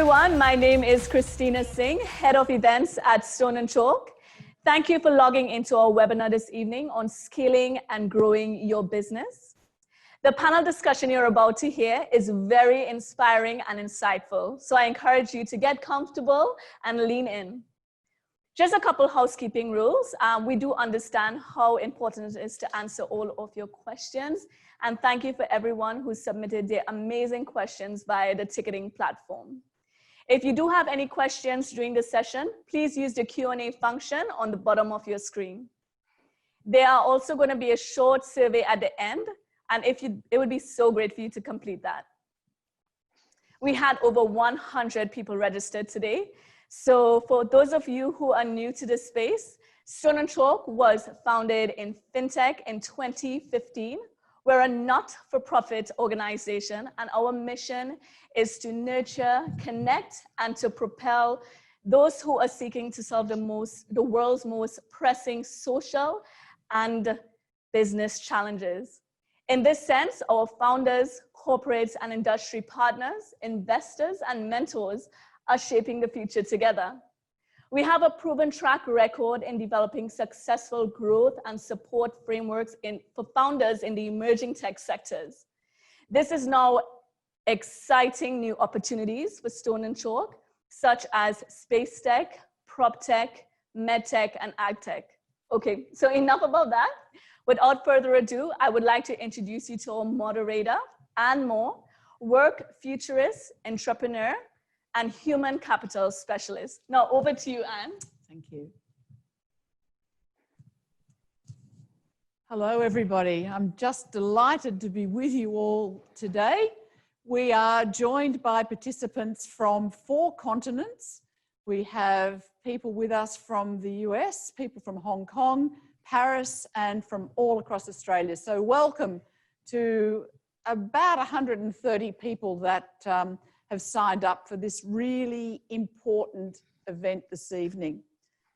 everyone, my name is Christina Singh, Head of Events at Stone and Chalk. Thank you for logging into our webinar this evening on scaling and growing your business. The panel discussion you're about to hear is very inspiring and insightful, so I encourage you to get comfortable and lean in. Just a couple housekeeping rules. We do understand how important it is to answer all of your questions, and thank you for everyone who submitted their amazing questions via the ticketing platform. If you do have any questions during the session, please use the Q&A function on the bottom of your screen. There are also going to be a short survey at the end, and it would be so great for you to complete that. We had over 100 people registered today. So for those of you who are new to this space, Stone and Chalk was founded in FinTech in 2015. We're a not-for-profit organization, and our mission is to nurture, connect, and to propel those who are seeking to solve the world's most pressing social and business challenges. In this sense, our founders, corporates, and industry partners, investors, and mentors are shaping the future together. We have a proven track record in developing successful growth and support frameworks for founders in the emerging tech sectors. This is now exciting new opportunities for Stone and Chalk, such as space tech, prop tech, med tech, and ag tech. Okay, so enough about that. Without further ado, I would like to introduce you to our moderator, Anne Moore, work futurist, entrepreneur, and human capital specialist. Now over to you, Anne. Thank you. Hello, everybody. I'm just delighted to be with you all today. We are joined by participants from 4 continents. We have people with us from the US, people from Hong Kong, Paris, and from all across Australia. So welcome to about 130 people that have signed up for this really important event this evening.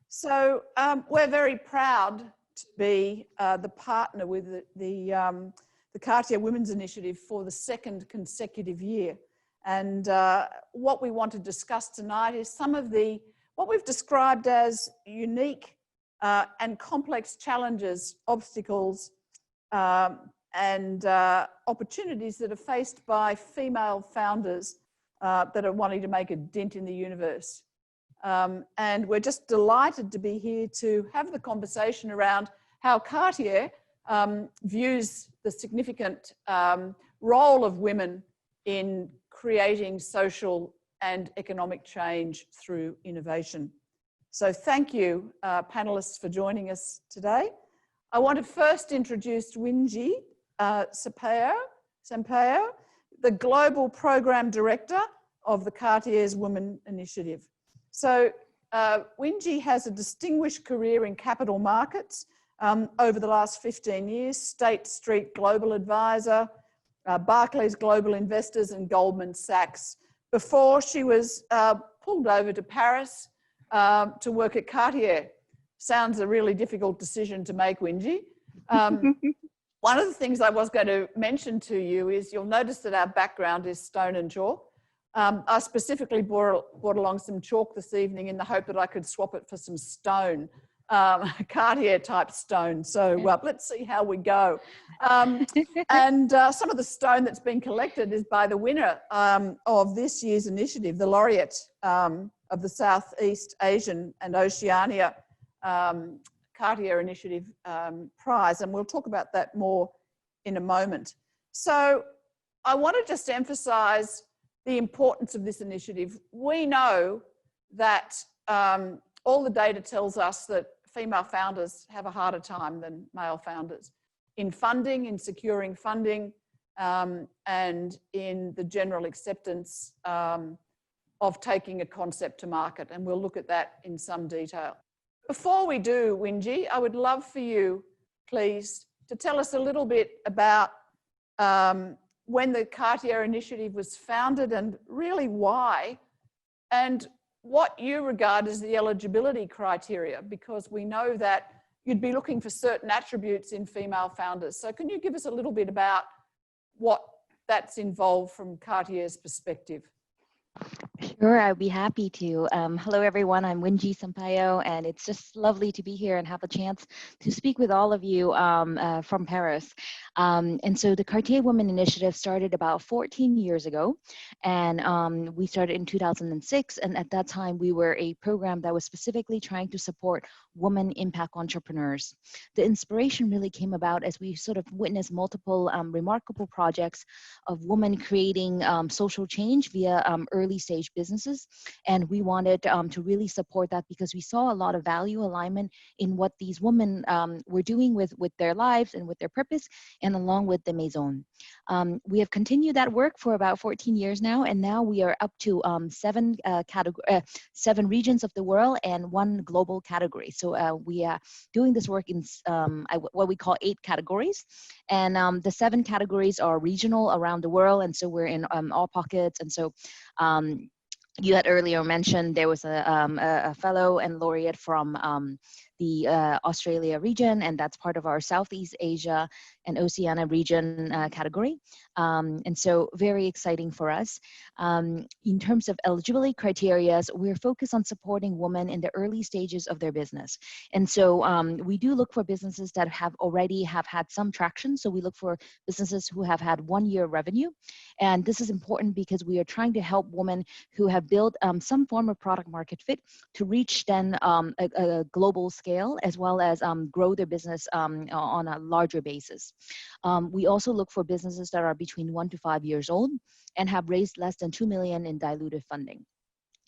So we're very proud to be the partner with the Cartier Women's Initiative for the 2nd consecutive year. And what we want to discuss tonight is some of what we've described as unique and complex challenges, obstacles, and opportunities that are faced by female founders that are wanting to make a dent in the universe. And we're just delighted to be here to have the conversation around how Cartier views the significant role of women in creating social and economic change through innovation. So thank you, panelists, for joining us today. I want to first introduce Winji Sampaio, the Global Program Director of the Cartier's Women Initiative. So Winji has a distinguished career in capital markets over the last 15 years, State Street Global Advisor, Barclays Global Investors, and Goldman Sachs, before she was pulled over to Paris to work at Cartier. Sounds a really difficult decision to make, Winji. One of the things I was going to mention to you is you'll notice that our background is stone and chalk. I specifically brought along some chalk this evening in the hope that I could swap it for some stone, Cartier type stone. So let's see how we go. And some of the stone that's been collected is by the winner of this year's initiative, the Laureate of the Southeast Asian and Oceania Cartier Initiative Prize, and we'll talk about that more in a moment. So I want to just emphasize the importance of this initiative. We know that all the data tells us that female founders have a harder time than male founders in funding, in securing funding, and in the general acceptance of taking a concept to market. And we'll look at that in some detail. Before we do, Winji, I would love for you, please, to tell us a little bit about when the Cartier Initiative was founded and really why, and what you regard as the eligibility criteria, because we know that you'd be looking for certain attributes in female founders. So can you give us a little bit about what that's involved from Cartier's perspective? Sure, I'd be happy to. Hello, everyone. I'm Winji Sampaio, and it's just lovely to be here and have a chance to speak with all of you from Paris. And so the Cartier Women Initiative started about 14 years ago, and we started in 2006. And at that time, we were a program that was specifically trying to support women impact entrepreneurs. The inspiration really came about as we sort of witnessed multiple remarkable projects of women creating social change via early stage businesses. And we wanted to really support that because we saw a lot of value alignment in what these women were doing with their lives and with their purpose, and along with the Maison. We have continued that work for about 14 years now, and now we are up to seven regions of the world and one global category. So we are doing this work in what we call 8 categories. And the 7 categories are regional around the world, and so we're in all pockets. And so you had earlier mentioned there was a fellow and laureate from the Australia region, and that's part of our Southeast Asia and Oceania region category. And so very exciting for us. In terms of eligibility criteria, we're focused on supporting women in the early stages of their business. And so we do look for businesses that have already had some traction. So we look for businesses who have had 1 year revenue. And this is important because we are trying to help women who have built some form of product market fit to reach then a global scale, as well as grow their business on a larger basis. We also look for businesses that are between 1 to 5 years old and have raised less than 2 million in diluted funding.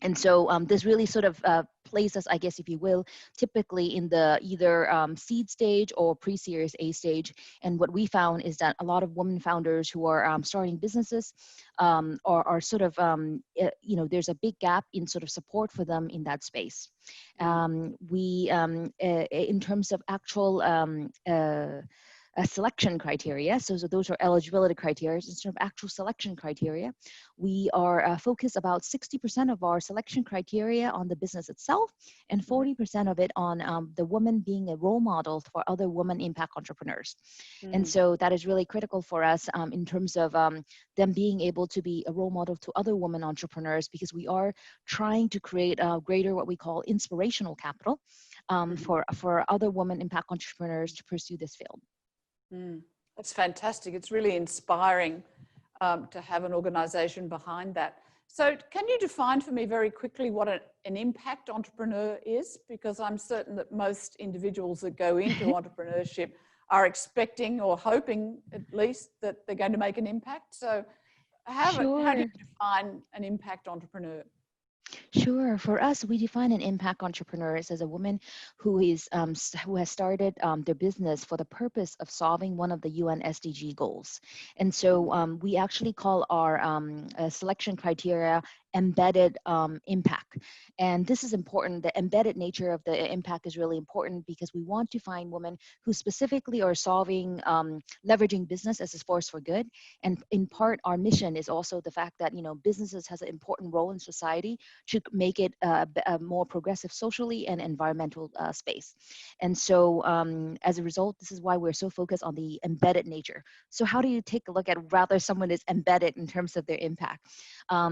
And so this really sort of places, I guess, if you will, typically in the either seed stage or pre-series A stage. And what we found is that a lot of women founders who are starting businesses are sort of, there's a big gap in sort of support for them in that space. In terms of actual selection criteria. So those are eligibility criteria. Instead of actual selection criteria, we are focused about 60% of our selection criteria on the business itself and 40% of it on the woman being a role model for other women impact entrepreneurs. And so that is really critical for us in terms of them being able to be a role model to other women entrepreneurs, because we are trying to create a greater what we call inspirational capital for other women impact entrepreneurs to pursue this field. That's fantastic. It's really inspiring to have an organization behind that. So can you define for me very quickly what an impact entrepreneur is? Because I'm certain that most individuals that go into entrepreneurship are expecting or hoping at least that they're going to make an impact. So how do you define an impact entrepreneur? Sure. For us, we define an impact entrepreneur as a woman who has started their business for the purpose of solving one of the UN SDG goals. And so we actually call our selection criteria embedded impact. And this is important. The embedded nature of the impact is really important because we want to find women who specifically are solving, leveraging business as a force for good. And in part, our mission is also the fact that, businesses has an important role in society to make it a more progressive socially and environmental space. And so as a result, this is why we're so focused on the embedded nature. So how do you take a look at whether someone is embedded in terms of their impact?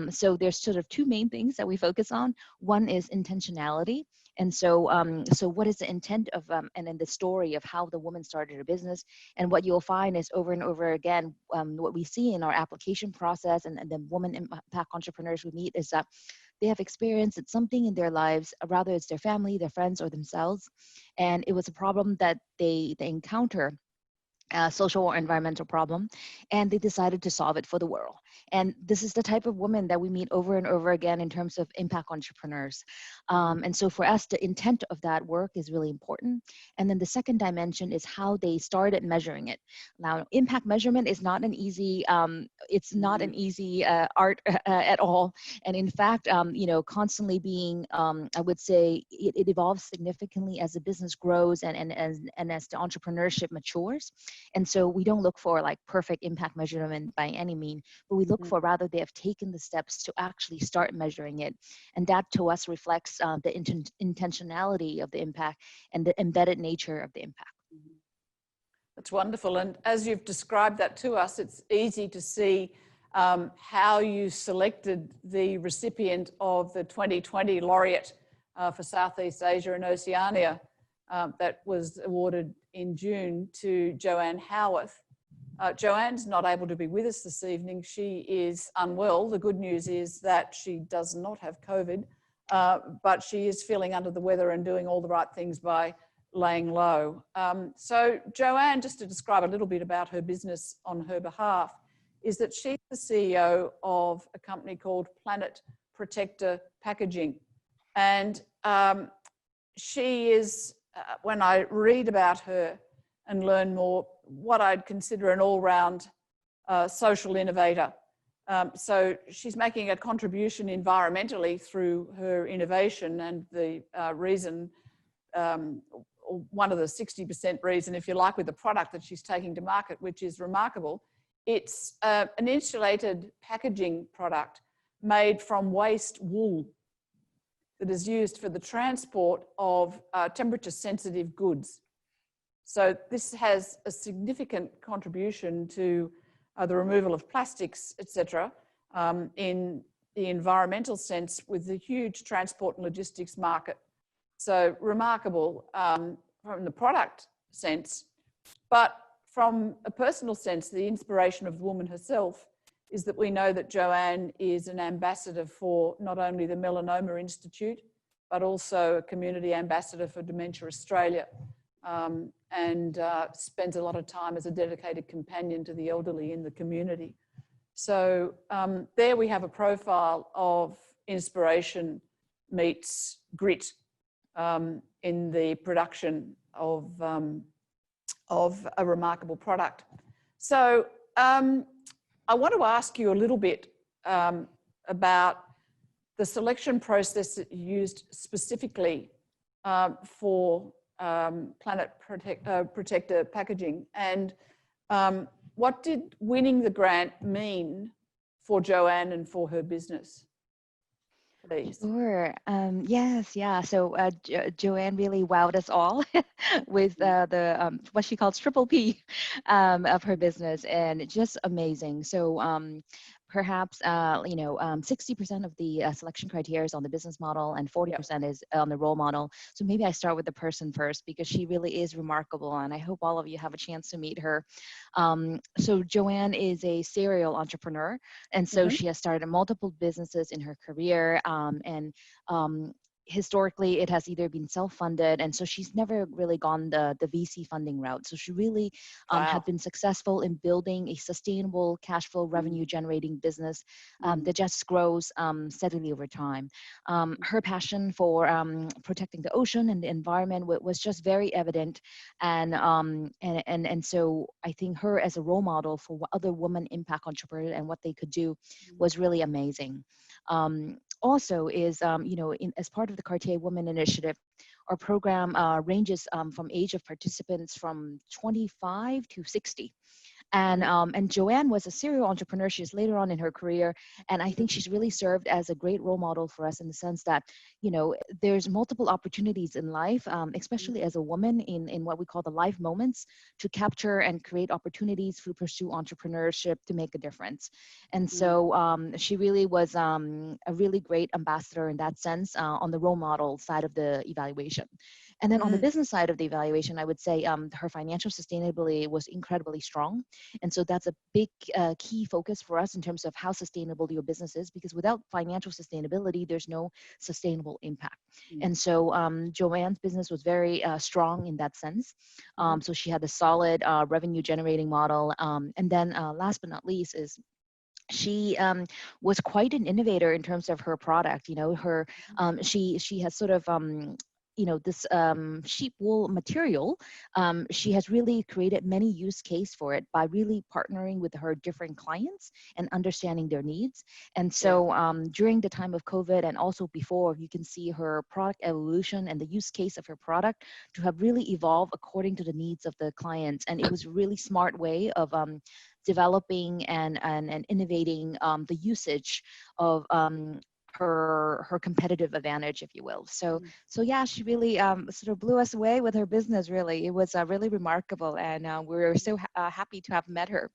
So there's sort of 2 main things that we focus on. One is intentionality. And so, so what is the intent of, and then the story of how the woman started her business? And what you'll find is over and over again, what we see in our application process and the woman impact entrepreneurs we meet is that they have experienced something in their lives, rather it's their family, their friends, or themselves. And it was a problem that they encounter, social or environmental problem, and they decided to solve it for the world. And this is the type of woman that we meet over and over again in terms of impact entrepreneurs. And so for us, the intent of that work is really important. And then the second dimension is how they started measuring it. Now, impact measurement is not an easy, it's not an easy art at all. And in fact, constantly being, I would say it evolves significantly as the business grows and as the entrepreneurship matures. And so we don't look for like perfect impact measurement by any means, but we look for rather they have taken the steps to actually start measuring it. And that to us reflects the intentionality of the impact and the embedded nature of the impact. That's wonderful. And as you've described that to us, it's easy to see how you selected the recipient of the 2020 Laureate for Southeast Asia and Oceania that was awarded in June to Joanne Howarth. Joanne's not able to be with us this evening. She is unwell. The good news is that she does not have COVID, but she is feeling under the weather and doing all the right things by laying low. So Joanne, just to describe a little bit about her business on her behalf, is that she's the CEO of a company called Planet Protector Packaging. And she is, when I read about her and learn more, what I'd consider an all-round social innovator. So she's making a contribution environmentally through her innovation, and the reason, one of the 60% reason, if you like, with the product that she's taking to market, which is remarkable. It's an insulated packaging product made from waste wool that is used for the transport of temperature-sensitive goods. So this has a significant contribution to the removal of plastics, etc., in the environmental sense, with the huge transport and logistics market. So remarkable from the product sense, but from a personal sense, the inspiration of the woman herself is that we know that Joanne is an ambassador for not only the Melanoma Institute, but also a community ambassador for Dementia Australia, and spends a lot of time as a dedicated companion to the elderly in the community. So there we have a profile of inspiration meets grit in the production of a remarkable product. So I want to ask you a little bit about the selection process that you used specifically for Planet Protector Packaging, and what did winning the grant mean for Joanne and for her business, please? Sure. Yes, yeah. So Joanne really wowed us all with the what she calls triple P of her business, and just amazing. So perhaps 60% of the selection criteria is on the business model, and 40% is on the role model. So maybe I start with the person first, because she really is remarkable, and I hope all of you have a chance to meet her. So Joanne is a serial entrepreneur, and so she has started multiple businesses in her career, and historically it has either been self-funded, and so she's never really gone the VC funding route. So she really had been successful in building a sustainable cash flow revenue generating business that just grows steadily over time. Her passion for protecting the ocean and the environment was just very evident, and so I think her as a role model for what other women impact entrepreneurs and what they could do was really amazing. Also is, as part of the Cartier Women Initiative, our program ranges from age of participants from 25 to 60. And Joanne was a serial entrepreneur. She's later on in her career, and I think she's really served as a great role model for us in the sense that, there's multiple opportunities in life, especially as a woman in what we call the life moments, to capture and create opportunities to pursue entrepreneurship to make a difference. And so she really was a really great ambassador in that sense on the role model side of the evaluation. And then on the business side of the evaluation, I would say her financial sustainability was incredibly strong. And so that's a big key focus for us in terms of how sustainable your business is, because without financial sustainability, there's no sustainable impact. And so Joanne's business was very strong in that sense. So she had a solid revenue generating model. And then last but not least is she was quite an innovator in terms of her product. She has sort of this sheep wool material, she has really created many use case for it by really partnering with her different clients and understanding their needs. And so during the time of COVID and also before, you can see her product evolution and the use case of her product to have really evolved according to the needs of the clients. And it was a really smart way of developing and innovating the usage of her competitive advantage, if you will. So yeah, she really sort of blew us away with her business. Really, it was really remarkable, and we were so happy to have met her.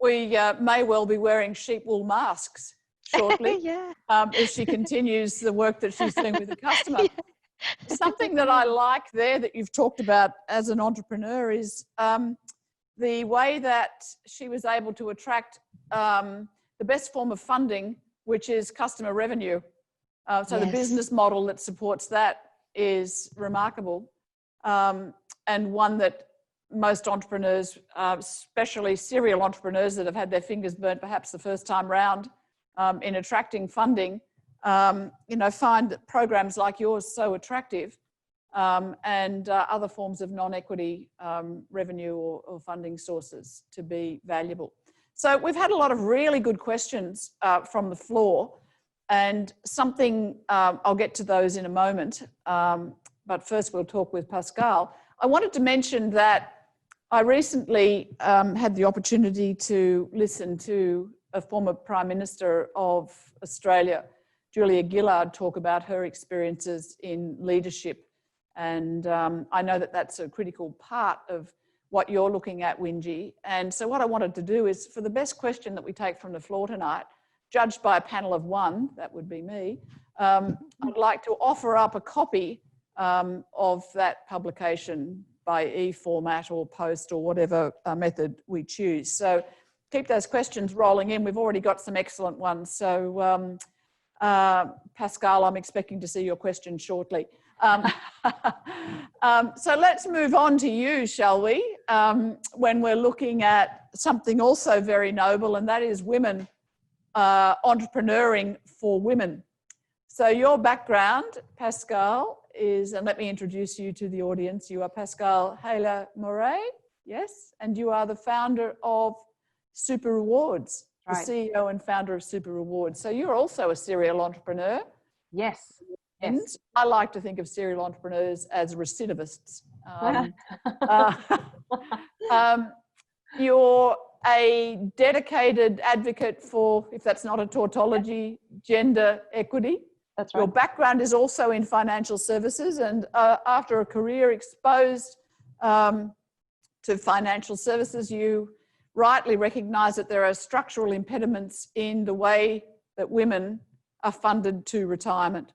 we may well be wearing sheep wool masks shortly. Yeah. If she continues the work that she's doing with the customer. Yeah. Something that I like there that you've talked about as an entrepreneur is the way that she was able to attract the best form of funding, which is customer revenue. So the business model that supports that is remarkable, and one that most entrepreneurs, especially serial entrepreneurs that have had their fingers burnt perhaps the first time round in attracting funding, find that programs like yours so attractive, and other forms of non-equity revenue or funding sources to be valuable. So we've had a lot of really good questions from the floor, and something, I'll get to those in a moment, but first we'll talk with Pascal. I wanted to mention that I recently had the opportunity to listen to a former Prime Minister of Australia, Julia Gillard, talk about her experiences in leadership. And I know that that's a critical part of what you're looking at, Winji. And so what I wanted to do is, for the best question that we take from the floor tonight, judged by a panel of one, that would be me, I'd like to offer up a copy of that publication by e-format or post or whatever method we choose. So keep those questions rolling in. We've already got some excellent ones. So Pascal, I'm expecting to see your question shortly. So let's move on to you, shall we? When we're looking at something also very noble, and that is women entrepreneuring for women. So your background, Pascal, is, and let me introduce you to the audience. You are Pascal Haile-Moret, yes? And you are the founder of Super Rewards, right. The CEO and founder of Super Rewards. So you're also a serial entrepreneur. Yes. And Yes. I like to think of serial entrepreneurs as recidivists. You're a dedicated advocate for, if that's not a tautology, gender equity. That's right. Your background is also in financial services, and after a career exposed to financial services, you rightly recognise that there are structural impediments in the way that women are funded to retirement.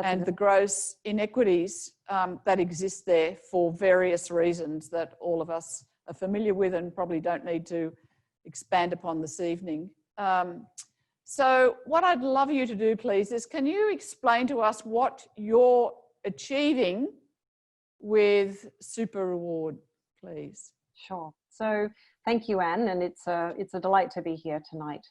And the gross inequities that exist there for various reasons that all of us are familiar with and probably don't need to expand upon this evening. So what I'd love you to do, please, is can you explain to us what you're achieving with Super Reward, please? Sure. So thank you, Anne, and it's a delight to be here tonight.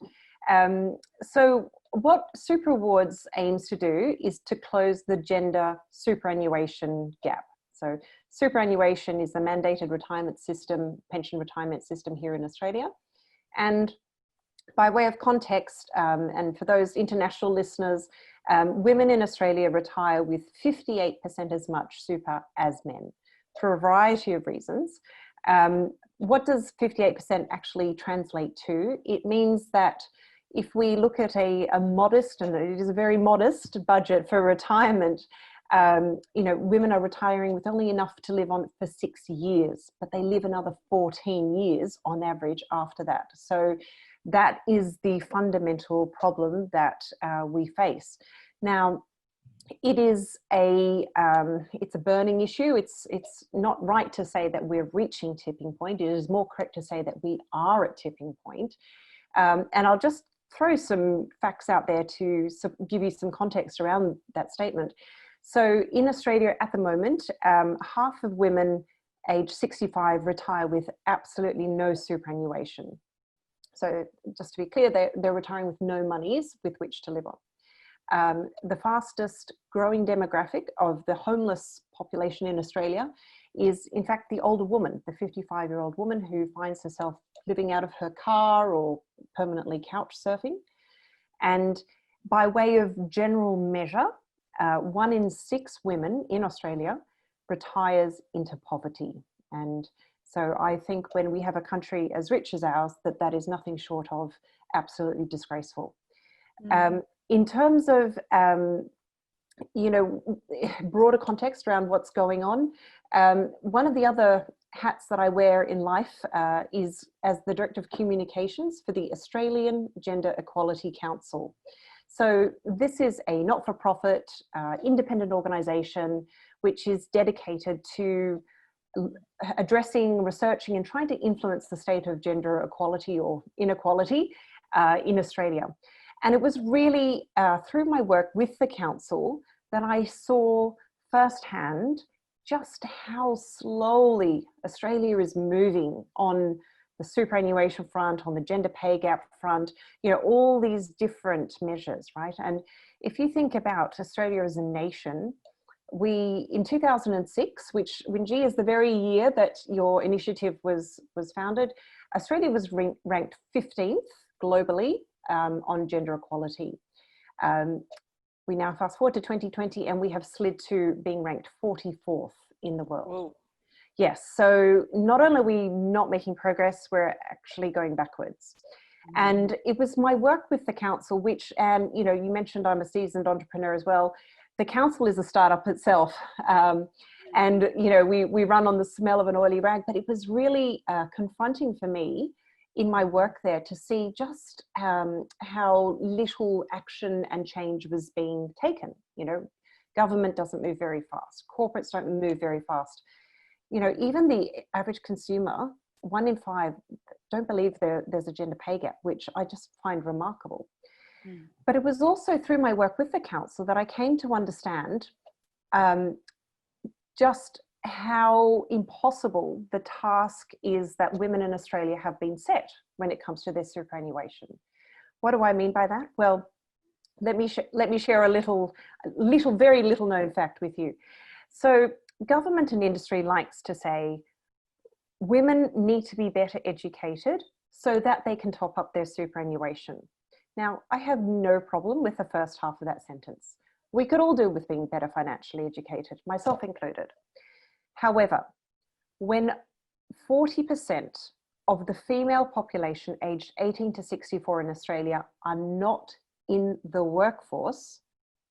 So what Super Rewards aims to do is to close the gender superannuation gap. So superannuation is the mandated retirement system, pension retirement system here in Australia. And by way of context, and for those international listeners, women in Australia retire with 58% as much super as men for a variety of reasons. What does 58% actually translate to? It means that if we look at a modest, and it is a very modest budget for retirement, women are retiring with only enough to live on for 6 years, but they live another 14 years on average after that. So that is the fundamental problem that we face. Now, it is it's a burning issue. It's not right to say that we're reaching tipping point. It is more correct to say that we are at tipping point. And I'll just throw some facts out there to give you some context around that statement. So in Australia at the moment, half of women aged 65 retire with absolutely no superannuation. So just to be clear, they're retiring with no monies with which to live on. The fastest growing demographic of the homeless population in Australia is in fact the older woman, the 55-year-old woman who finds herself living out of her car or permanently couch surfing. And by way of general measure, 1 in 6 women in Australia retires into poverty. And so I think when we have a country as rich as ours, that is nothing short of absolutely disgraceful. In terms of, broader context around what's going on, one of the other hats that I wear in life is as the Director of Communications for the Australian Gender Equality Council. So this is a not-for-profit, independent organisation which is dedicated to addressing, researching and trying to influence the state of gender equality or inequality in Australia. And it was really through my work with the council that I saw firsthand just how slowly Australia is moving on the superannuation front, on the gender pay gap front, you know, all these different measures, right? And if you think about Australia as a nation, we, in 2006, which Winji is the very year that your initiative was founded, Australia was ranked 15th globally on gender equality. We now fast forward to 2020 and we have slid to being ranked 44th in the world. Whoa. Yes, so not only are we not making progress, we're actually going backwards. And it was my work with the council, which, and you know, you mentioned I'm a seasoned entrepreneur as well. The council is a startup itself. And you know, we run on the smell of an oily rag, but it was really confronting for me in my work there to see just how little action and change was being taken. You know, government doesn't move very fast. Corporates don't move very fast. You know, even the average consumer, 1 in 5 don't believe there's a gender pay gap, which I just find remarkable. But it was also through my work with the council that I came to understand just how impossible the task is that women in Australia have been set when it comes to their superannuation. What do I mean by that? Well, let me share a very little known fact with you. So government and industry likes to say women need to be better educated so that they can top up their superannuation. Now, I have no problem with the first half of that sentence. We could all do with being better financially educated, myself included. However, when 40% of the female population aged 18 to 64 in Australia are not in the workforce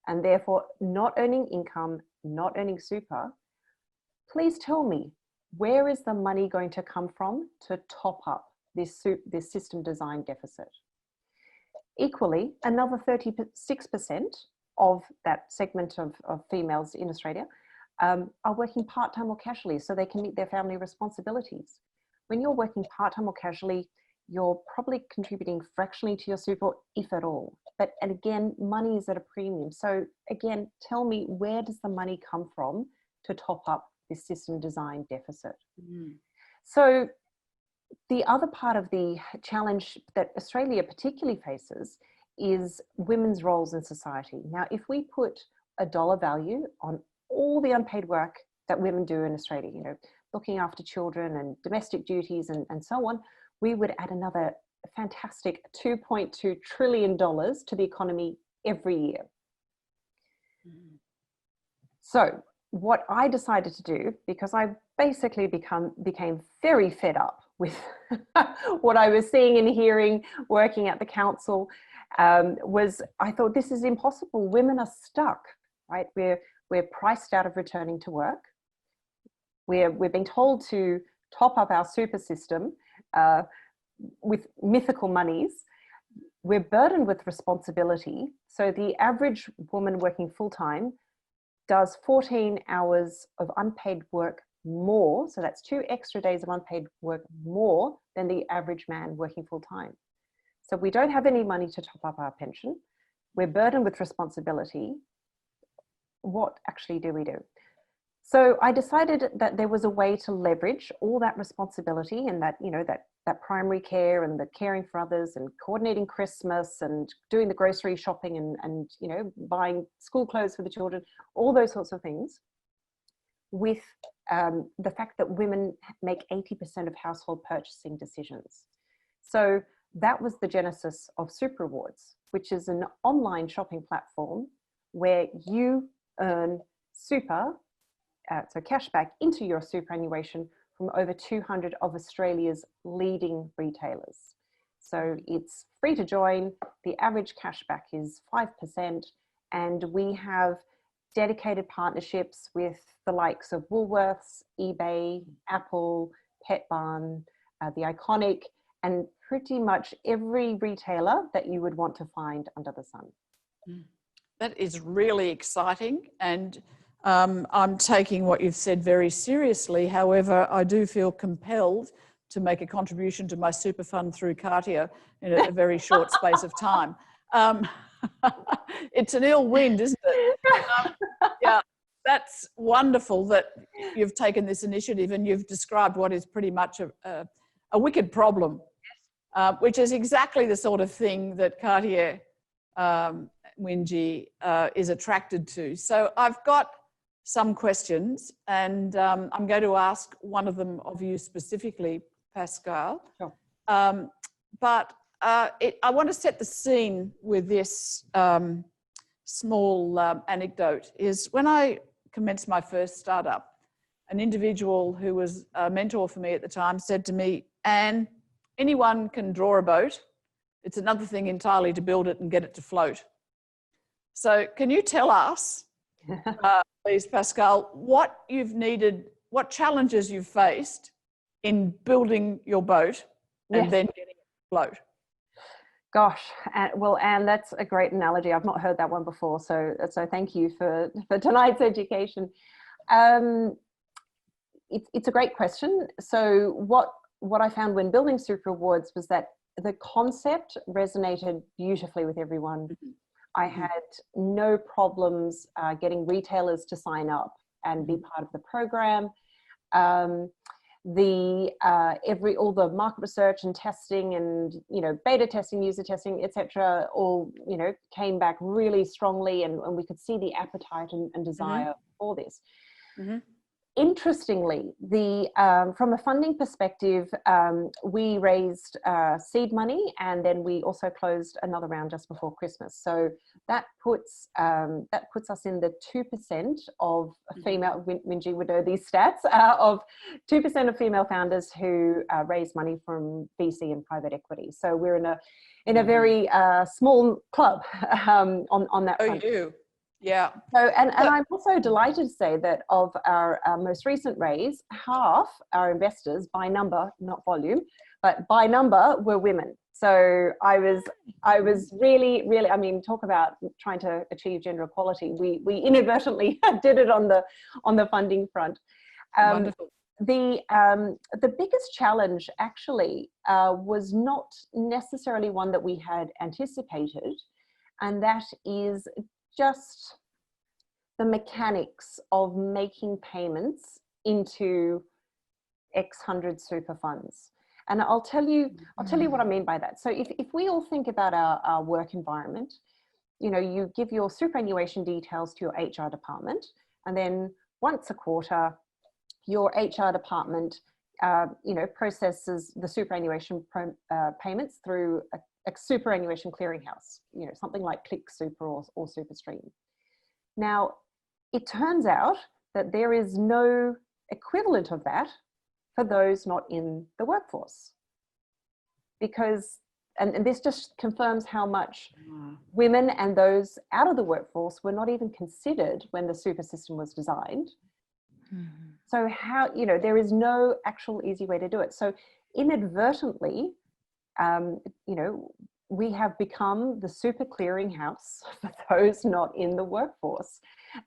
and therefore not earning income, not earning super, please tell me, where is the money going to come from to top up this system design deficit? Equally, another 36% of that segment of females in Australia are working part-time or casually so they can meet their family responsibilities. When you're working part-time or casually, you're probably contributing fractionally to your super, if at all. But, and again, money is at a premium. So again, tell me, where does the money come from to top up this system design deficit? So the other part of the challenge that Australia particularly faces is women's roles in society. Now, if we put a dollar value on all the unpaid work that women do in Australia, you know, looking after children and domestic duties and so on, we would add another fantastic $2.2 trillion to the economy every year. So what I decided to do, because I basically became very fed up with what I was seeing and hearing working at the council, was I thought, this is impossible. Women are stuck, right? We're priced out of returning to work. We're being told to top up our super system with mythical monies. We're burdened with responsibility. So the average woman working full-time does 14 hours of unpaid work more. So that's 2 extra days of unpaid work more than the average man working full-time. So we don't have any money to top up our pension. We're burdened with responsibility. What actually do we do? So I decided that there was a way to leverage all that responsibility and that, you know, that primary care and the caring for others and coordinating Christmas and doing the grocery shopping and you know, buying school clothes for the children, all those sorts of things, with the fact that women make 80% of household purchasing decisions. So that was the genesis of Super Rewards, which is an online shopping platform where you earn super, so cash back into your superannuation from over 200 of Australia's leading retailers. So it's free to join. The average cashback is 5%. And we have dedicated partnerships with the likes of Woolworths, eBay, Apple, Pet Barn, The Iconic, and pretty much every retailer that you would want to find under the sun. That is really exciting, and I'm taking what you've said very seriously. However, I do feel compelled to make a contribution to my super fund through Cartier in a very short space of time. It's an ill wind, isn't it? Yeah, that's wonderful that you've taken this initiative and you've described what is pretty much a wicked problem, which is exactly the sort of thing that Cartier Winji is attracted to. So I've got some questions, and I'm going to ask one of them of you specifically, Pascal. Sure. But I want to set the scene with this small anecdote. Is when I commenced my first startup, an individual who was a mentor for me at the time said to me, "Anne, anyone can draw a boat. It's another thing entirely to build it and get it to float." So can you tell us, please, Pascal, what you've needed, what challenges you've faced in building your boat and then getting it to float? Gosh, well, Anne, that's a great analogy. I've not heard that one before, so thank you for tonight's education. It's a great question. So what I found when building Super Awards was that the concept resonated beautifully with everyone. I had no problems getting retailers to sign up and be part of the program. All the market research and testing and, beta testing, user testing, etc., all, came back really strongly, and we could see the appetite and desire for this. Interestingly, from a funding perspective, we raised seed money, and then we also closed another round just before Christmas. So that puts us in the 2% of female. Winji would know these stats of 2% of female founders who raise money from VC and private equity. So we're in a very small club on that front. Oh, you. Yeah. So, and I'm also delighted to say that of our most recent raise, half our investors by number, not volume, but by number, were women. So I was really, I mean, talk about trying to achieve gender equality. We inadvertently did it on the funding front. Wonderful. The biggest challenge actually was not necessarily one that we had anticipated, and that is just the mechanics of making payments into X hundred super funds. And I'll tell you what I mean by that. So if we all think about our work environment, you give your superannuation details to your HR department, and then once a quarter, your HR department, processes the superannuation payments through a superannuation clearinghouse, something like Click Super or SuperStream. Now, it turns out that there is no equivalent of that for those not in the workforce. Because, and this just confirms how much women and those out of the workforce were not even considered when the super system was designed. So how, there is no actual easy way to do it. So inadvertently, we have become the super clearinghouse for those not in the workforce.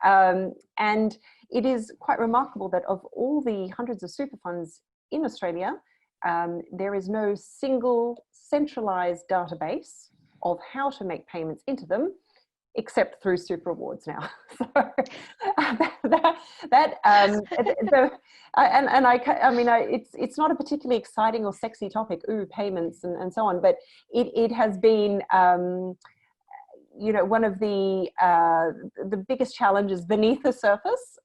And it is quite remarkable that of all the hundreds of super funds in Australia, there is no single centralized database of how to make payments into them, except through Super Awards now. So it's not a particularly exciting or sexy topic, payments and so on, but it has been, one of the biggest challenges beneath the surface.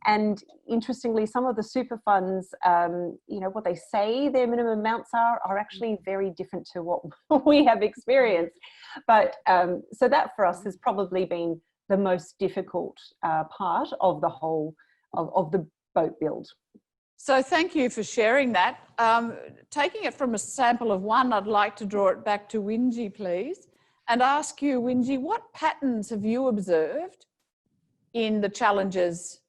And interestingly, some of the super funds, what they say their minimum amounts are actually very different to what we have experienced. But so that for us has probably been the most difficult part of the whole of the boat build. So thank you for sharing that. Taking it from a sample of one, I'd like to draw it back to Winji, please, and ask you, Winji, what patterns have you observed in the challenges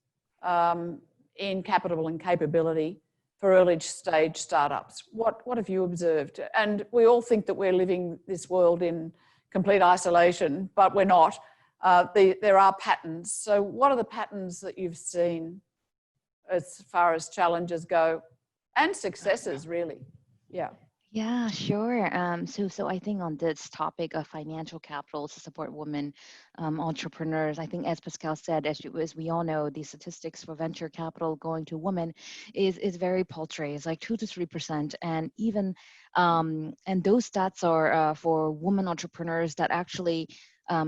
in capital and capability for early stage startups? What have you observed? And we all think that we're living this world in complete isolation, but we're not. There are patterns. So what are the patterns that you've seen as far as challenges go and successes, really? Yeah. Yeah, sure. So I think on this topic of financial capital to support women entrepreneurs, I think as Pascal said, as we all know, the statistics for venture capital going to women is very paltry. It's like 2 to 3%, and even and those stats are for women entrepreneurs that actually.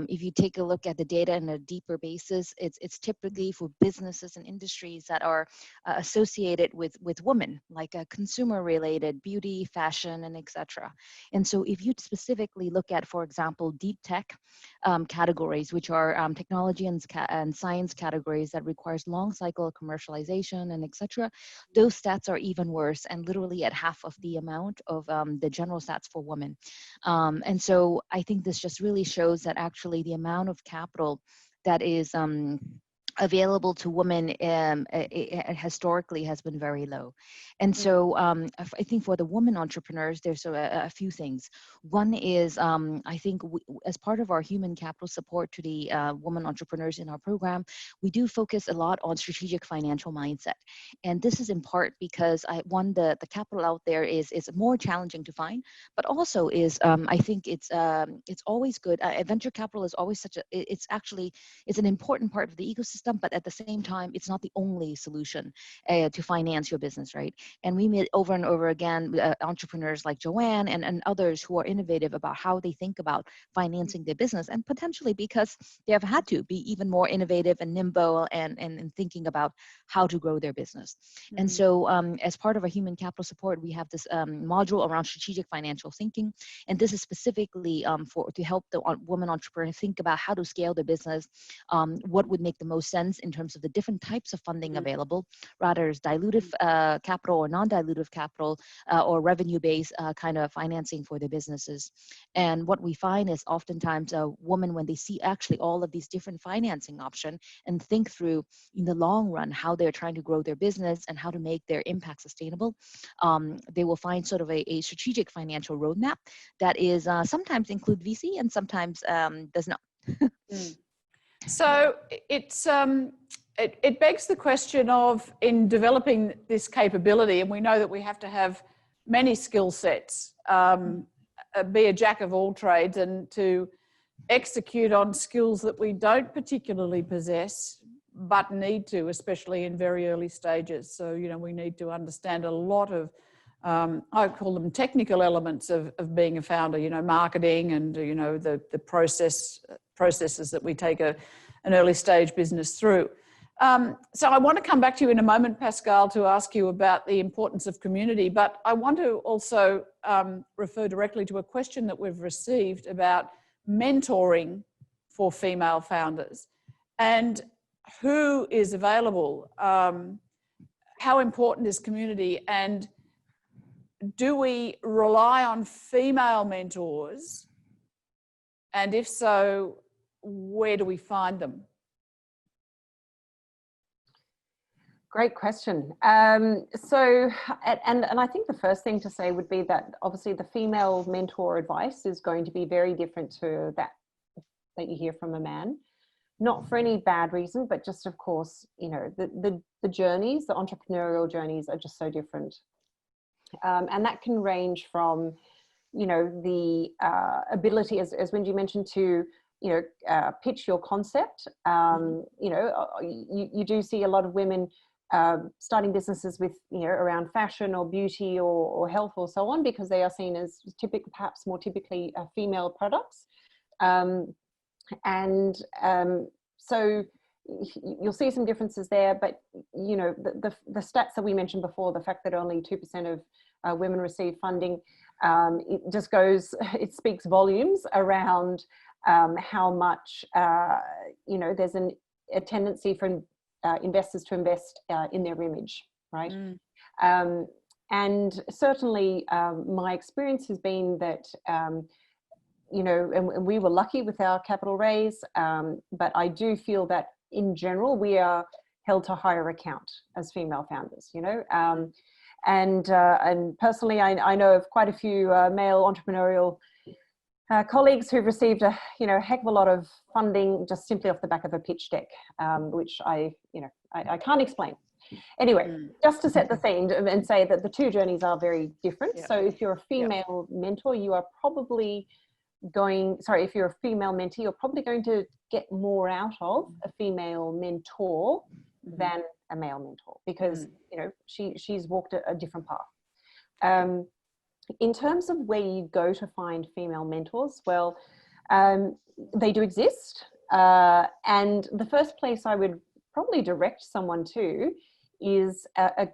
If you take a look at the data on a deeper basis, it's typically for businesses and industries that are associated with women, like consumer-related, beauty, fashion, and etc. And so if you specifically look at, for example, deep tech categories, which are technology and science categories that requires long cycle commercialization and etc., those stats are even worse and literally at half of the amount of the general stats for women. And so I think this just really shows that actually the amount of capital that is available to women historically has been very low. And so I think for the women entrepreneurs, there's a few things. One is I think as part of our human capital support to the women entrepreneurs in our program, we do focus a lot on strategic financial mindset. And this is in part because the capital out there is more challenging to find, but also is I think it's always good. Venture capital is always it's an important part of the ecosystem, but at the same time, it's not the only solution to finance your business, right? And we meet over and over again entrepreneurs like Joanne and others who are innovative about how they think about financing their business, and potentially because they have had to be even more innovative and nimble and thinking about how to grow their business. Mm-hmm. And so as part of our human capital support, we have this module around strategic financial thinking. And this is specifically to help the woman entrepreneur think about how to scale their business, what would make the most sense in terms of the different types of funding available, rather as dilutive capital or non-dilutive capital or revenue-based kind of financing for their businesses. And what we find is oftentimes a woman, when they see actually all of these different financing options and think through in the long run how they're trying to grow their business and how to make their impact sustainable, they will find sort of a strategic financial roadmap that is sometimes include VC and sometimes does not. So it begs the question of, in developing this capability, and we know that we have to have many skill sets, be a jack of all trades, and to execute on skills that we don't particularly possess but need to, especially in very early stages. So, we need to understand a lot of, I call them technical elements of being a founder, marketing and, the processes that we take an early stage business through. So I want to come back to you in a moment, Pascal, to ask you about the importance of community, but I want to also refer directly to a question that we've received about mentoring for female founders and who is available, how important is community, and do we rely on female mentors, and if so, where do we find them? Great question. So I think the first thing to say would be that obviously the female mentor advice is going to be very different to that you hear from a man. Not for any bad reason, but just, of course, the journeys, the entrepreneurial journeys are just so different. And that can range from, the ability, as Wendy mentioned, to, pitch your concept. You do see a lot of women starting businesses with, around fashion or beauty or health or so on, because they are seen as perhaps more typically female products. So you'll see some differences there, but the stats that we mentioned before, the fact that only 2% of women receive funding, it speaks volumes around how much there's a tendency for investors to invest in their image, right? And certainly my experience has been that and we were lucky with our capital raise, but I do feel that in general, we are held to higher account as female founders, you know. And personally, I know of quite a few male entrepreneurial colleagues who've received a heck of a lot of funding just simply off the back of a pitch deck, which I can't explain. Anyway, just to set the scene and say that the two journeys are very different. Yeah. So if you're a female mentor, you are probably if you're a female mentee, you're probably going to get more out of a female mentor than a male mentor, because she's walked a different path. In terms of where you go to find female mentors, well, they do exist, and the first place I would probably direct someone to is a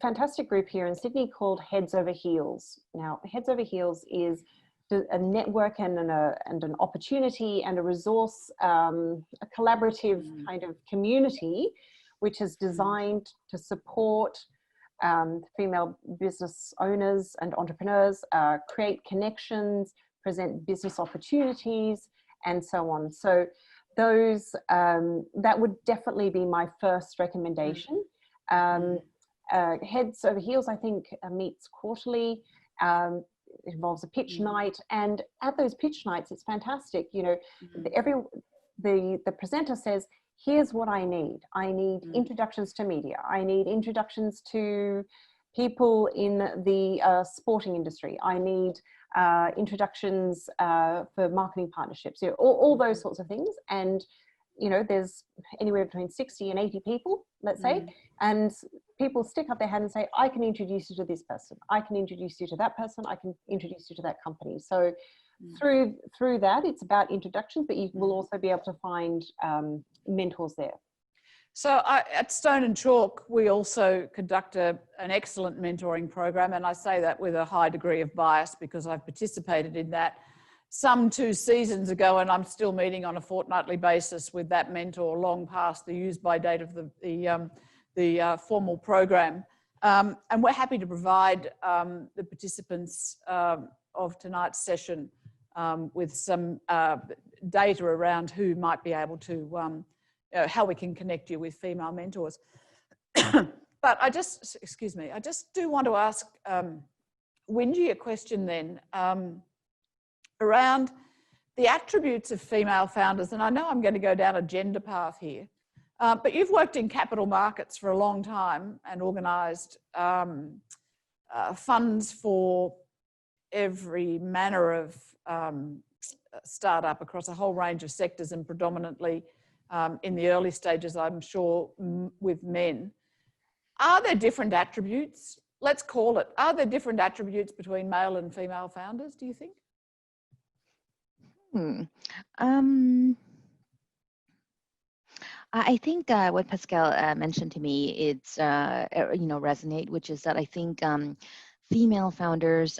fantastic group here in Sydney called Heads Over Heels. Now, Heads Over Heels is a network and an opportunity and a resource, a collaborative kind of community, which is designed to support female business owners and entrepreneurs, create connections, present business opportunities, and so on. So those, that would definitely be my first recommendation. Heads Over Heels, I think, meets quarterly. It involves a pitch night, and at those pitch nights, it's fantastic. The presenter says, here's what I need. I need introductions to media. I need introductions to people in the sporting industry. I need introductions for marketing partnerships, all those sorts of things. And, there's anywhere between 60 and 80 people, let's say, and people stick up their hand and say, I can introduce you to this person. I can introduce you to that person. I can introduce you to that company. So through that, it's about introductions, but you will also be able to find mentors there. So at Stone and Chalk, we also conduct an excellent mentoring program, and I say that with a high degree of bias because I've participated in that some 2 seasons ago, and I'm still meeting on a fortnightly basis with that mentor long past the use-by date of the formal program. And we're happy to provide the participants of tonight's session with some data around who might be able to, how we can connect you with female mentors. But I just do want to ask Wingy a question then around the attributes of female founders. And I know I'm going to go down a gender path here, but you've worked in capital markets for a long time and organised funds for every manner of startup across a whole range of sectors, and predominantly in the early stages, I'm sure, with men. Are there different attributes? Let's call it. Are there different attributes between male and female founders, do you think? I think what Pascal mentioned to me, it's resonate, which is that I think female founders,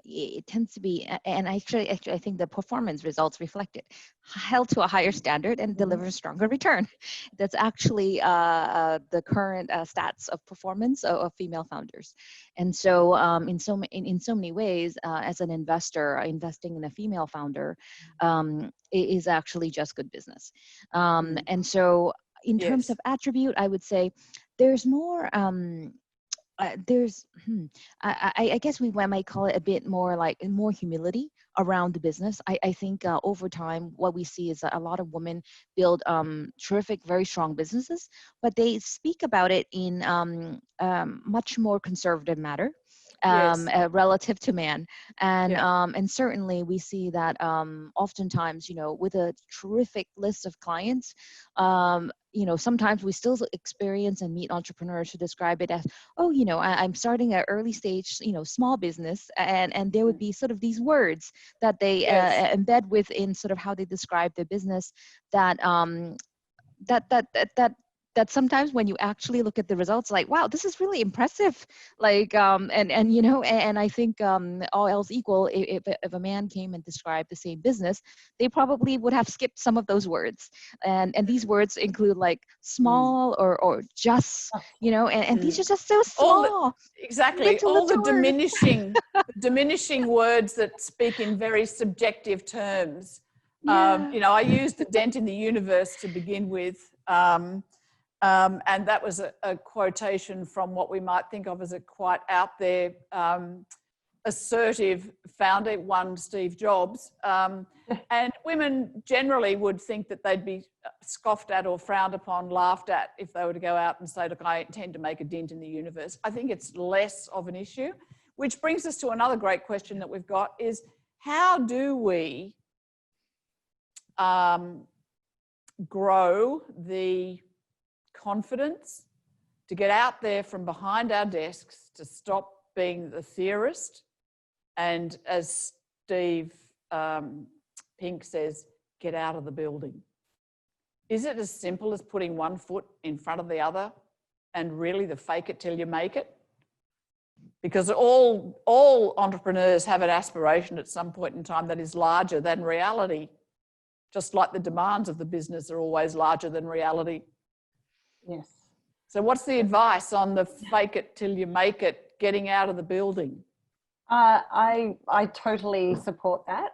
it tends to be, and actually I think the performance results reflect it, held to a higher standard and deliver a stronger return. That's actually the current stats of performance of female founders. And so in so many ways, as an investor, investing in a female founder is actually just good business. And so in terms of attribute, I would say there's more, I guess we might call it a bit more like more humility around the business. I think over time, what we see is that a lot of women build terrific, very strong businesses, but they speak about it in much more conservative manner. Relative to man. And certainly we see that oftentimes, with a terrific list of clients, sometimes we still experience and meet entrepreneurs who describe it as, I'm starting an early stage, small business, and there would be sort of these words that they embed within sort of how they describe their business that sometimes when you actually look at the results, like, wow, this is really impressive. Like, and I think all else equal, if a man came and described the same business, they probably would have skipped some of those words. And these words include like small or just, and these are just so small. Exactly. All the diminishing words that speak in very subjective terms. I used the dent in the universe to begin with. And that was a quotation from what we might think of as a quite out there, assertive founder, one Steve Jobs. And women generally would think that they'd be scoffed at or frowned upon, laughed at if they were to go out and say, look, I intend to make a dent in the universe. I think it's less of an issue, which brings us to another great question that we've got is, how do we grow the confidence to get out there from behind our desks, to stop being the theorist, and as Steve Pink says, get out of the building? Is it as simple as putting one foot in front of the other and really the fake it till you make it? Because all entrepreneurs have an aspiration at some point in time that is larger than reality, just like the demands of the business are always larger than reality. Yes. So what's the advice on the fake it till you make it, getting out of the building? I totally support that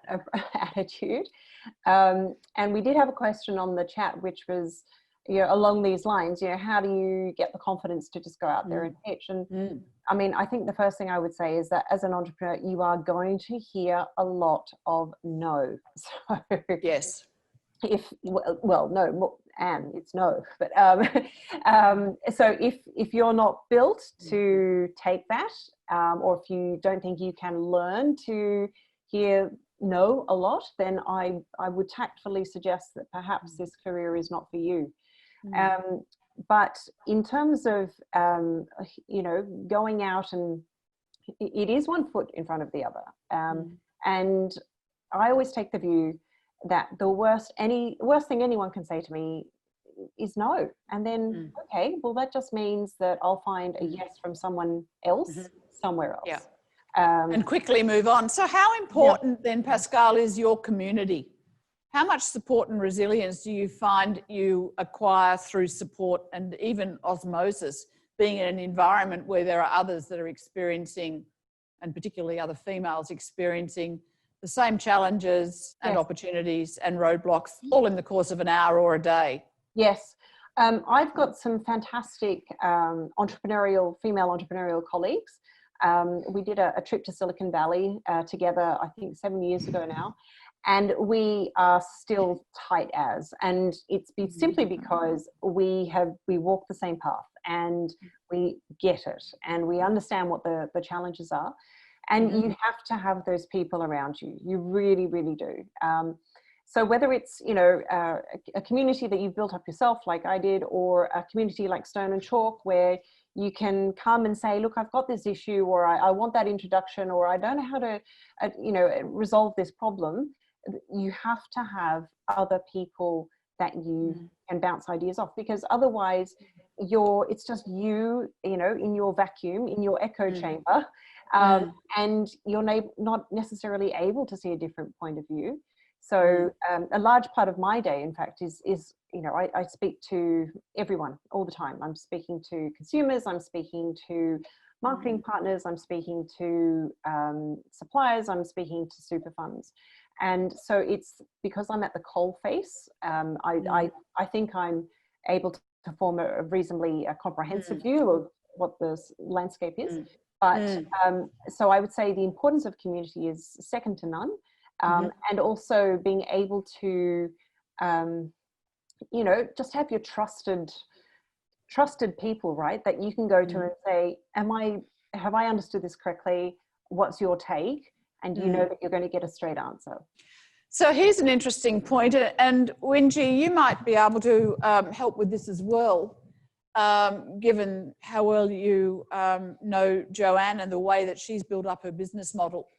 attitude. And we did have a question on the chat, which was, along these lines, how do you get the confidence to just go out there and pitch? And I mean, I think the first thing I would say is that as an entrepreneur, you are going to hear a lot of no. So yes. And it's no, but so if you're not built to take that, or if you don't think you can learn to hear no a lot, then I would tactfully suggest that perhaps this career is not for you. But in terms of going out, and it is one foot in front of the other, and I always take the view that the worst thing anyone can say to me is no. And then, okay, well, that just means that I'll find a yes from someone else somewhere else. Yeah. And quickly move on. So how important then, Pascal, is your community? How much support and resilience do you find you acquire through support and even osmosis, being in an environment where there are others that are experiencing, and particularly other females experiencing, the same challenges and opportunities and roadblocks, all in the course of an hour or a day? Yes. I've got some fantastic female entrepreneurial colleagues. We did a trip to Silicon Valley together, I think 7 years ago now, and we are still tight as, and it's simply because we walk the same path and we get it and we understand what the challenges are. And you have to have those people around you. You really, really do. So whether it's, a community that you've built up yourself, like I did, or a community like Stone and Chalk, where you can come and say, look, I've got this issue, or I want that introduction, or I don't know how to, resolve this problem. You have to have other people that you can bounce ideas off, because otherwise it's just you, in your vacuum, in your echo chamber. And you're not necessarily able to see a different point of view. So a large part of my day, in fact, is I speak to everyone all the time. I'm speaking to consumers, I'm speaking to marketing partners, I'm speaking to suppliers, I'm speaking to super funds. And so it's because I'm at the coalface, I think I'm able to form a reasonably comprehensive view of what the landscape is. But so I would say the importance of community is second to none. And also being able to, just have your trusted people, right? That you can go to and say, have I understood this correctly? What's your take? And you know that you're going to get a straight answer. So here's an interesting point, and Winji, you might be able to help with this as well. Given how well you know Joanne and the way that she's built up her business model.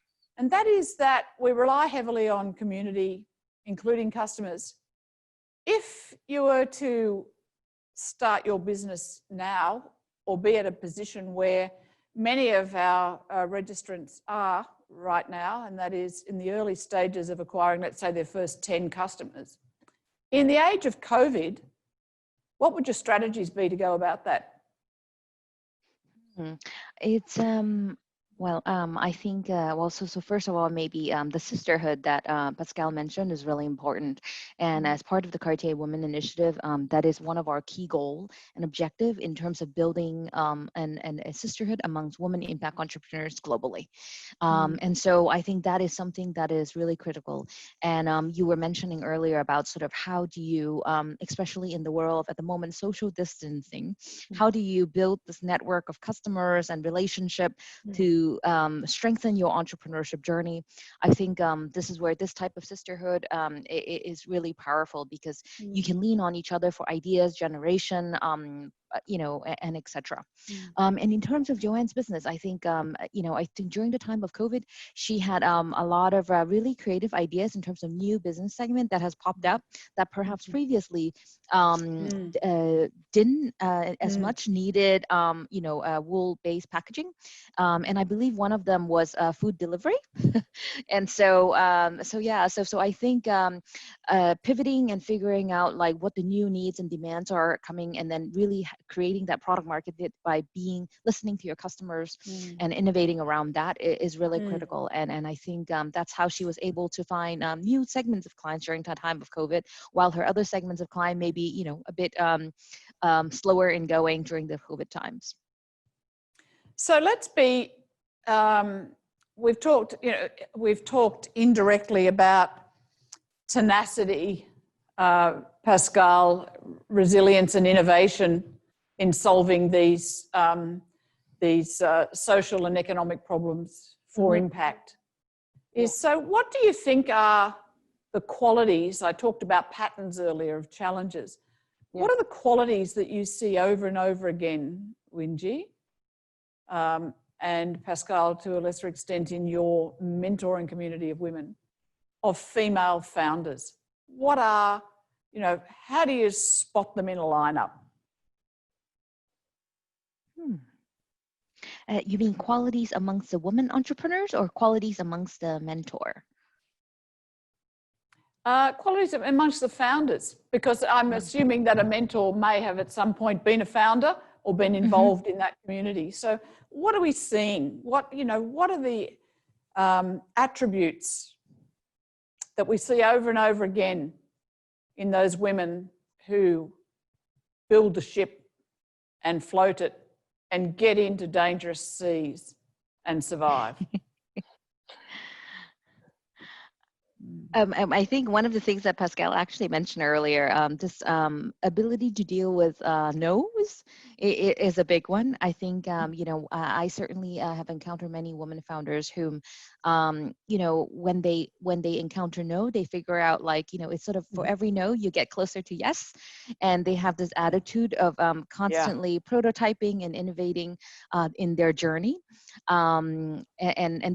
And that is that we rely heavily on community, including customers. If you were to start your business now, or be at a position where many of our registrants are right now, and that is in the early stages of acquiring, let's say, their first 10 customers, in the age of COVID, what would your strategies be to go about that? It's Well, I think, well, so first of all, maybe the sisterhood that Pascal mentioned is really important. And as part of the Cartier Women Initiative, that is one of our key goal and objective in terms of building and a sisterhood amongst women impact entrepreneurs globally. And so I think that is something that is really critical. And you were mentioning earlier about sort of how do you, especially in the world at the moment, social distancing, how do you build this network of customers and relationship to strengthen your entrepreneurship journey? I think this is where this type of sisterhood is really powerful, because you can lean on each other for ideas generation, and etc. And in terms of Joanne's business, I think I think during the time of COVID, she had a lot of really creative ideas in terms of new business segment that has popped up that perhaps previously didn't as much needed wool-based packaging, and I believe one of them was food delivery. And so I think pivoting and figuring out like what the new needs and demands are coming, and then really creating that product market fit by listening to your customers and innovating around that is really critical. And I think that's how she was able to find new segments of clients during that time of COVID, while her other segments of client may be a bit slower in going during the COVID times. So let's be, we've talked indirectly about tenacity, Pascal, resilience and innovation in solving these social and economic problems for impact. So what do you think are the qualities? I talked about patterns earlier of challenges. What are the qualities that you see over and over again, Winji, and Pascal, to a lesser extent, in your mentoring community of women, of female founders? What are, how do you spot them in a lineup? You mean qualities amongst the women entrepreneurs or qualities amongst the mentor? Qualities amongst the founders, because I'm assuming that a mentor may have at some point been a founder or been involved in that community. So what are we seeing? What are the attributes that we see over and over again in those women who build the ship and float it and get into dangerous seas and survive? I think one of the things that Pascal actually mentioned earlier, this ability to deal with no's is a big one. I think, I certainly have encountered many women founders whom, when they encounter no, they figure out it's sort of for every no, you get closer to yes. And they have this attitude of constantly prototyping and innovating in their journey. And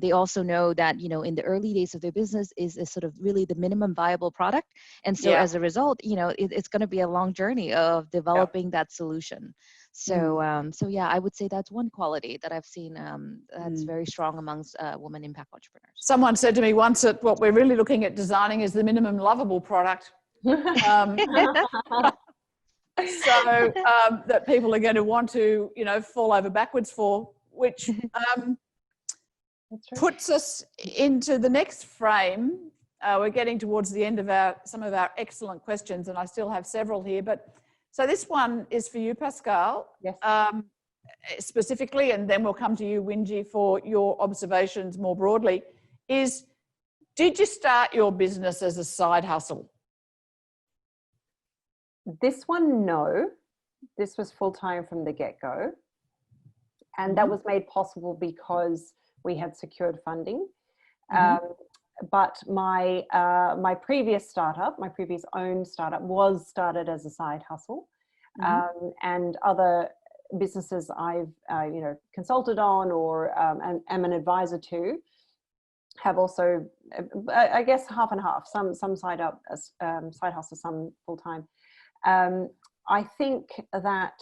they also know that, in the early days of their business is sort of really the minimum viable product. And so as a result, it's going to be a long journey of developing that solution. So, I would say that's one quality that I've seen that's very strong amongst women impact entrepreneurs. Someone said to me once that what we're really looking at designing is the minimum lovable product. That people are going to want to, fall over backwards for, which puts us into the next frame. We're getting towards the end of some of our excellent questions, and I still have several here. But so this one is for you, Pascal, specifically, and then we'll come to you, Winji, for your observations more broadly. Did you start your business as a side hustle? This one, no. This was full-time from the get-go. And that was made possible because we had secured funding. But my previous startup, my previous owned startup, was started as a side hustle. And other businesses I've consulted on or am an advisor to have also, I guess, half and half. Some side hustle, some full-time. I think that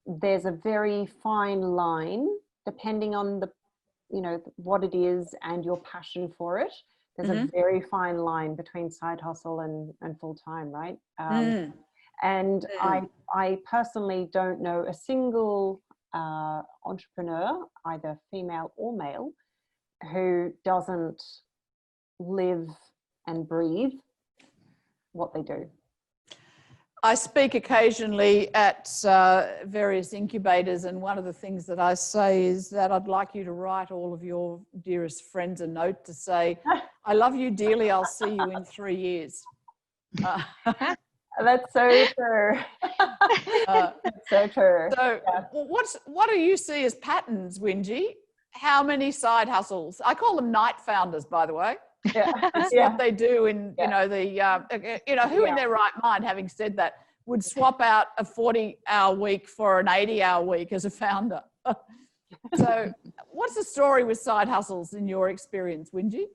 there's a very fine line depending on what it is and your passion for it. There's a very fine line between side hustle and full-time, right? And I personally don't know a single entrepreneur, either female or male, who doesn't live and breathe what they do. I speak occasionally at various incubators, and one of the things that I say is that I'd like you to write all of your dearest friends a note to say, I love you dearly, I'll see you in 3 years. That's so true. That's so true. So yeah. what do you see as patterns, Wingy? How many side hustles? I call them night founders, by the way. Yeah. It's what they do in, you know, who in their right mind, having said that, would swap out a 40-hour week for an 80-hour week as a founder? So what's the story with side hustles in your experience, Wingy?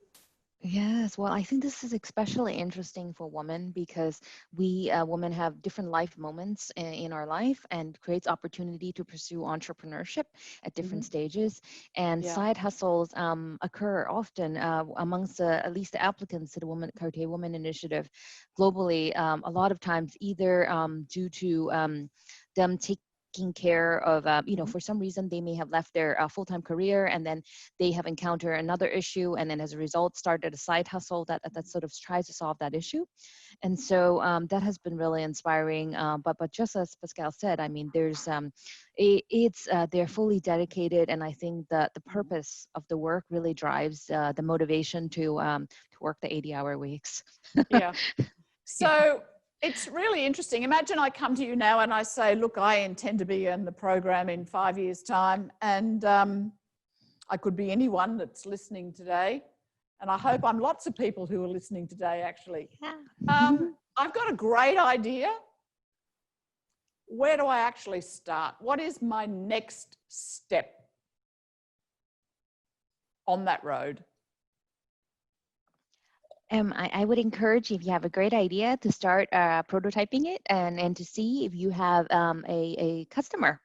Yes, well, I think this is especially interesting for women because we women have different life moments in our life and creates opportunity to pursue entrepreneurship at different stages. And side hustles occur often amongst at least the applicants to the Cartier Women Initiative globally. A lot of times either due to them taking care of, for some reason they may have left their full-time career and then they have encountered another issue and then as a result started a side hustle that sort of tries to solve that issue. And so that has been really inspiring. But just as Pascal said, I mean, there's they're fully dedicated, and I think that the purpose of the work really drives the motivation to work the 80-hour weeks. Yeah. So it's really interesting. Imagine I come to you now and I say, look, I intend to be in the program in 5 years' time. And I could be anyone that's listening today. And I hope I'm lots of people who are listening today, actually. Yeah. I've got a great idea. Where do I actually start? What is my next step on that road? I would encourage, if you have a great idea, to start prototyping it and to see if you have a customer.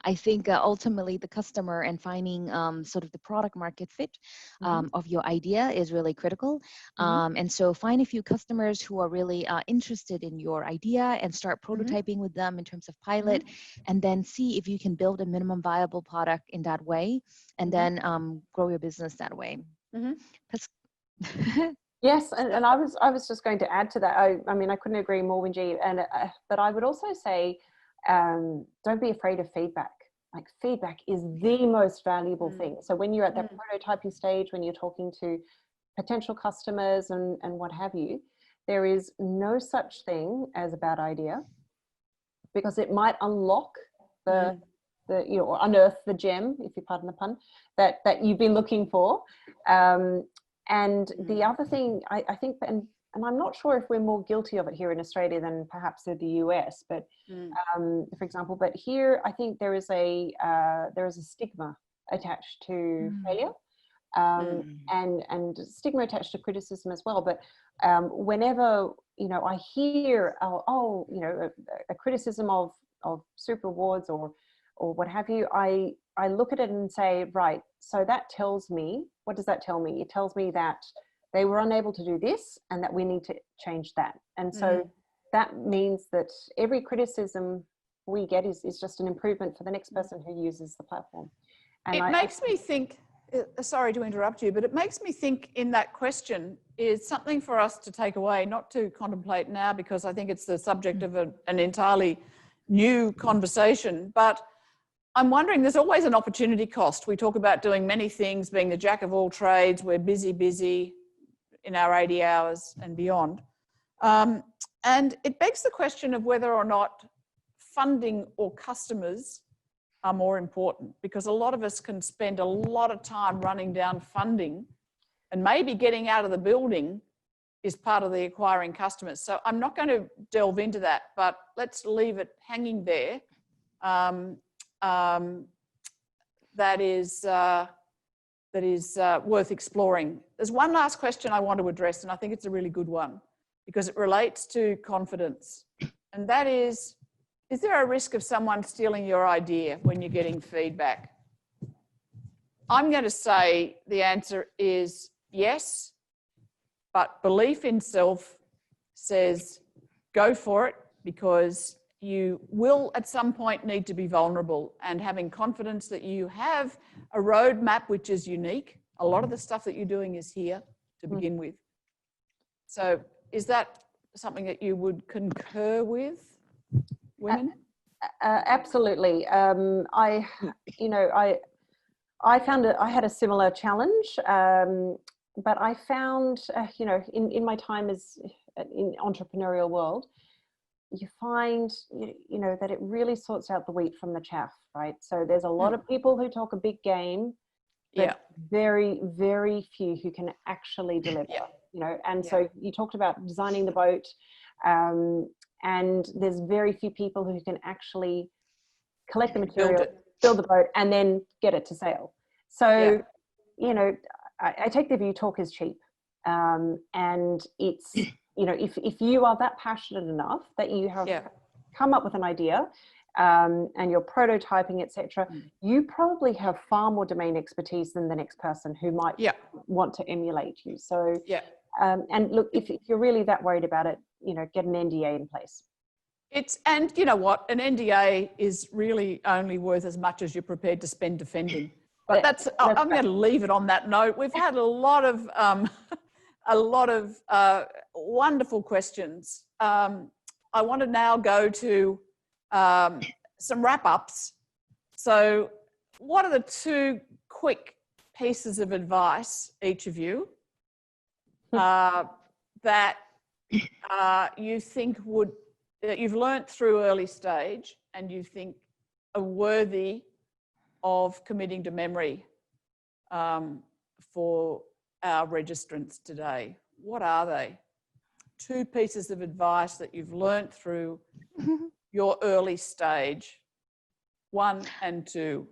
I think ultimately the customer and finding sort of the product market fit of your idea is really critical. And so find a few customers who are really interested in your idea and start prototyping with them in terms of pilot, and then see if you can build a minimum viable product in that way, and then grow your business that way. Yes, and I was just going to add to that. I mean, I couldn't agree more, Wingy. And but I would also say, don't be afraid of feedback. Like, feedback is the most valuable thing. So when you're at that prototyping stage, when you're talking to potential customers and what have you, there is no such thing as a bad idea, because it might unlock the or unearth the gem, if you pardon the pun, that you've been looking for. And the other thing, I think, and I'm not sure if we're more guilty of it here in Australia than perhaps in the US, but for example, but here I think there is a stigma attached to failure, and stigma attached to criticism as well. But whenever I hear a criticism of Super Awards or what have you, I look at it and say, right, so that tells me, what does that tell me? It tells me that they were unable to do this and that we need to change that. And so that means that every criticism we get is just an improvement for the next person who uses the platform. And it makes me think, sorry to interrupt you, but it makes me think in that question is something for us to take away, not to contemplate now, because I think it's the subject of an entirely new conversation, but I'm wondering, there's always an opportunity cost. We talk about doing many things, being the jack of all trades. We're busy in our 80 hours and beyond. And it begs the question of whether or not funding or customers are more important, because a lot of us can spend a lot of time running down funding, and maybe getting out of the building is part of the acquiring customers. So I'm not going to delve into that, but let's leave it hanging there. That is worth exploring. There's one last question I want to address, and I think it's a really good one because it relates to confidence. And that is there a risk of someone stealing your idea when you're getting feedback? I'm going to say the answer is yes, but belief in self says go for it, because you will at some point need to be vulnerable, and having confidence that you have a roadmap which is unique. A lot of the stuff that you're doing is here to begin with. So is that something that you would concur with, women? Absolutely. I found I had a similar challenge, but I found, in my time in entrepreneurial world, you find, that it really sorts out the wheat from the chaff, right? So there's a lot of people who talk a big game, but very, very few who can actually deliver, and so you talked about designing the boat, and there's very few people who can actually collect the material, build the boat, and then get it to sail. So, I take the view talk is cheap. And it's, if you are that passionate enough that you have come up with an idea, and you're prototyping, etc., you probably have far more domain expertise than the next person who might want to emulate you. So, and look, if you're really that worried about it, get an NDA in place. And you know what, an NDA is really only worth as much as you're prepared to spend defending. But I'm going to leave it on that note. We've had a lot of wonderful questions. I want to now go to some wrap-ups. So what are the 2 quick pieces of advice, each of you, that you think that you've learnt through early stage and you think are worthy of committing to memory for our registrants today? What are they? 2 pieces of advice that you've learnt through your early stage, 1 and 2.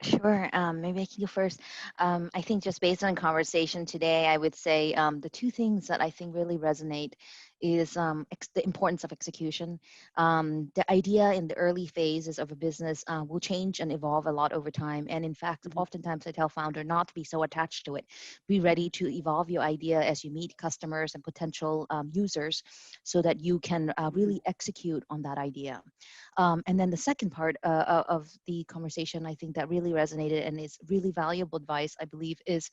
Sure. Maybe I can go first. I think just based on conversation today, I would say the 2 things that I think really resonate is the importance of execution. The idea in the early phases of a business will change and evolve a lot over time. And in fact, oftentimes I tell founder not to be so attached to it. Be ready to evolve your idea as you meet customers and potential users so that you can really execute on that idea. And then the second part of the conversation, I think that really resonated and is really valuable advice, I believe, is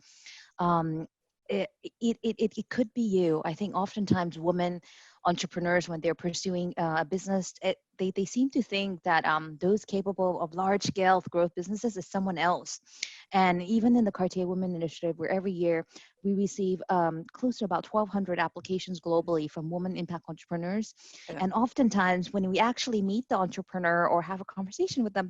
it could be you. I think oftentimes women entrepreneurs, when they're pursuing a business, they seem to think that those capable of large scale growth businesses is someone else. And even in the Cartier Women Initiative, where every year we receive close to about 1,200 applications globally from women impact entrepreneurs. Yeah. And oftentimes when we actually meet the entrepreneur or have a conversation with them,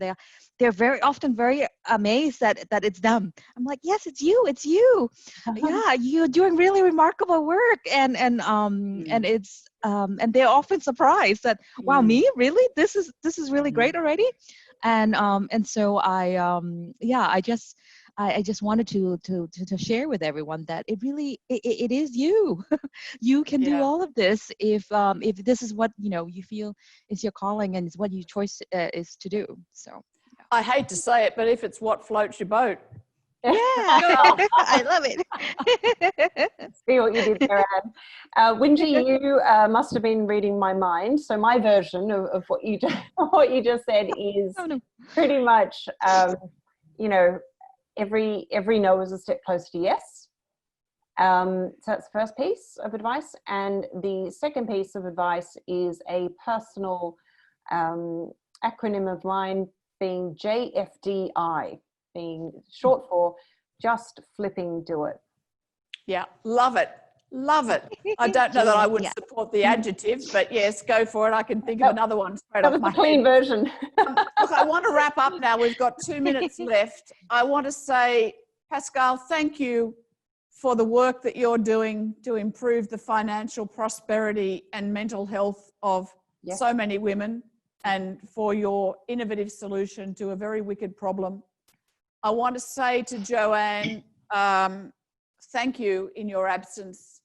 they're very often very amazed that it's them. I'm like, yes, it's you. Yeah, you're doing really remarkable work. And it's and they're often surprised that, wow, me? Really? This is really great already. And so I just wanted to share with everyone that it is you. You can do all of this if this is what you feel is your calling and is what your choice is to do. So I hate to say it, but if it's what floats your boat. Yeah, I love it. See what you did there, Anne. Winji, you must have been reading my mind. So my version of what you just said is pretty much, every no is a step closer to yes. So that's the first piece of advice. And the second piece of advice is a personal acronym of mine, being JFDI, being short for just flipping do it. Yeah, love it. Love it. I don't know that I would support the adjective, but yes, go for it. I can think of another one straight off my head. That was the clean version. Look, I want to wrap up now. We've got 2 minutes left. I want to say, Pascal, thank you for the work that you're doing to improve the financial prosperity and mental health of so many women, and for your innovative solution to a very wicked problem. I want to say to Joanne, thank you in your absence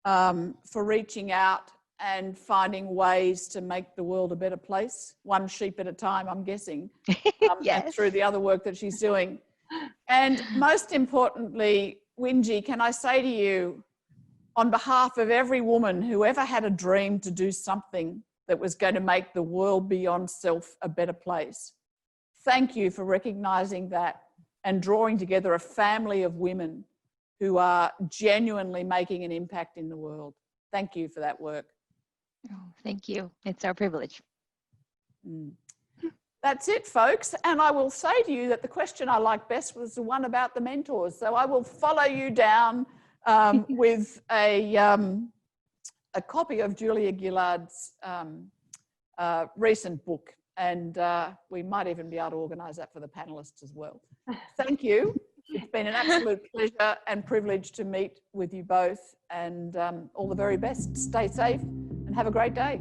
for reaching out and finding ways to make the world a better place, one sheep at a time, I'm guessing, and through the other work that she's doing. And most importantly, Winji, can I say to you, on behalf of every woman who ever had a dream to do something that was going to make the world beyond self a better place. Thank you for recognising that and drawing together a family of women who are genuinely making an impact in the world. Thank you for that work. Oh, thank you. It's our privilege. That's it, folks. And I will say to you that the question I liked best was the one about the mentors. So I will follow you down with a copy of Julia Gillard's recent book. And we might even be able to organise that for the panellists as well. Thank you. It's been an absolute pleasure and privilege to meet with you both, and all the very best. Stay safe and have a great day.